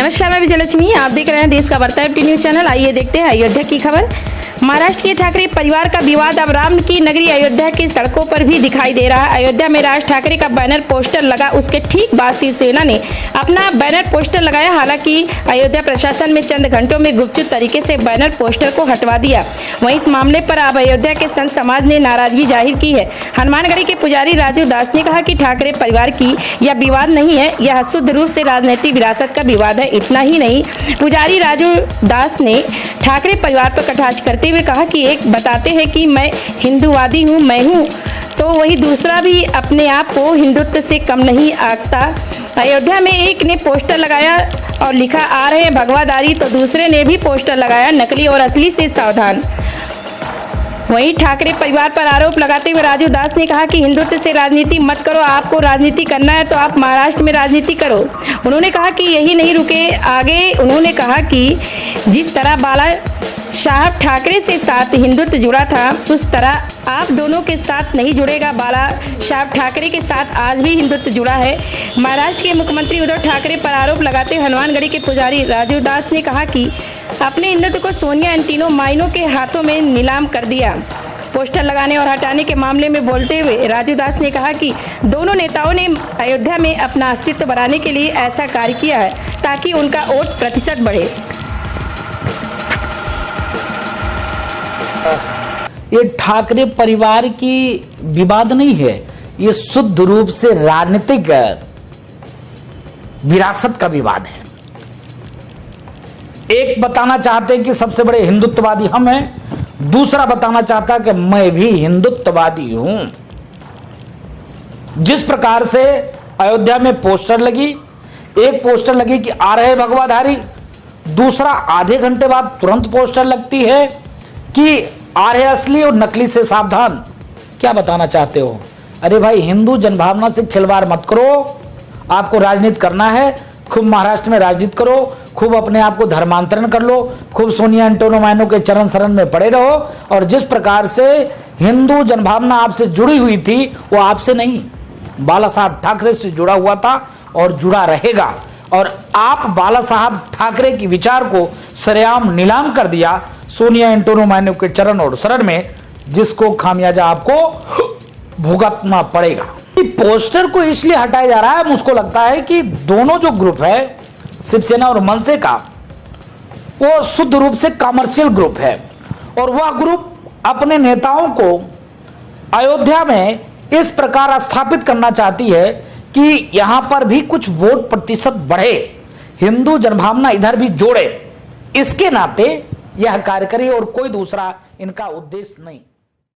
नमस्कार, मैं विजयलक्ष्मी। आप देख रहे हैं देश का बढ़ता है न्यूज चैनल। आइए देखते हैं अयोध्या की खबर। महाराष्ट्र के ठाकरे परिवार का विवाद अब राम की नगरी अयोध्या की सड़कों पर भी दिखाई दे रहा है। अयोध्या में राज ठाकरे का बैनर पोस्टर लगा, उसके ठीक बाद शिवसेना ने अपना बैनर पोस्टर लगाया। हालांकि अयोध्या प्रशासन में चंद घंटों में गुपचुप तरीके से बैनर पोस्टर को हटवा दिया। वहीं इस मामले पर अब अयोध्या के संत समाज ने नाराजगी जाहिर की है। हनुमानगढ़ी के पुजारी राजू दास ने कहा कि ठाकरे परिवार की यह विवाद नहीं है, यह शुद्ध रूप से राजनीतिक विरासत का विवाद है। इतना ही नहीं, पुजारी राजू दास ने ठाकरे परिवार पर कटाक्ष करते हुए कहा कि एक बताते हैं कि मैं हिंदूवादी हूँ, मैं हूँ, तो वही दूसरा भी अपने आप को हिंदुत्व से कम नहीं आंकता। अयोध्या में एक ने पोस्टर लगाया और लिखा आ रहे हैं भगवादारी, तो दूसरे ने भी पोस्टर लगाया नकली और असली से सावधान। वहीं ठाकरे परिवार पर आरोप लगाते हुए राजू दास ने कहा कि हिंदुत्व से राजनीति मत करो, आपको राजनीति करना है तो आप महाराष्ट्र में राजनीति करो। उन्होंने कहा कि यही नहीं रुके आगे। उन्होंने कहा कि जिस तरह बाला साहब ठाकरे से साथ हिंदुत्व जुड़ा था, उस तरह आप दोनों के साथ नहीं जुड़ेगा। बाला साहब ठाकरे के साथ आज भी हिंदुत्व जुड़ा है। महाराष्ट्र के मुख्यमंत्री उद्धव ठाकरे पर आरोप लगाते हुए हनुमानगढ़ी के पुजारी राजू दास ने कहा कि अपने हिंदुत्व को सोनिया एंटीनो माइनो के हाथों में नीलाम कर दिया। पोस्टर लगाने और हटाने के मामले में बोलते हुए राजू दास ने कहा कि दोनों नेताओं ने अयोध्या में अपना अस्तित्व बढ़ाने के लिए ऐसा कार्य किया है ताकि उनका वोट प्रतिशत बढ़े। ये ठाकरे परिवार की विवाद नहीं है, ये शुद्ध रूप से राजनीतिक विरासत का विवाद है। एक बताना चाहते हैं कि सबसे बड़े हिंदुत्ववादी हम हैं, दूसरा बताना चाहता है कि मैं भी हिंदुत्ववादी हूं। जिस प्रकार से अयोध्या में पोस्टर लगी, एक पोस्टर लगी कि आ रहे भगवाधारी, दूसरा आधे घंटे बाद तुरंत पोस्टर लगती है कि आ रहे असली और नकली से सावधान। क्या बताना चाहते हो? अरे भाई, हिंदू जनभावना से खिलवाड़ मत करो। आपको राजनीति करना है, खूब महाराष्ट्र में राजनीति करो, खूब अपने आप को धर्मांतरण कर लो, खूब सोनिया एंटीनो माइनो के चरण शरण में पड़े रहो। और जिस प्रकार से हिंदू जनभावना आपसे जुड़ी हुई थी, वो आपसे नहीं, बाला साहब ठाकरे से जुड़ा हुआ था और जुड़ा रहेगा। और आप बाला साहब ठाकरे की विचार को सरेआम नीलाम कर दिया सोनिया एंटीनो माइनो के चरण और शरण में, जिसको खामियाजा आपको भुगतना पड़ेगा। पोस्टर को इसलिए हटाया जा रहा है, मुझको लगता है कि दोनों जो ग्रुप है, शिवसेना और मनसे का, वो शुद्ध रूप से कमर्शियल ग्रुप है। और वह ग्रुप अपने नेताओं को अयोध्या में इस प्रकार स्थापित करना चाहती है कि यहां पर भी कुछ वोट प्रतिशत बढ़े, हिंदू जनभावना इधर भी जोड़े। इसके नाते यह कार्य करे और कोई दूसरा इनका उद्देश्य नहीं।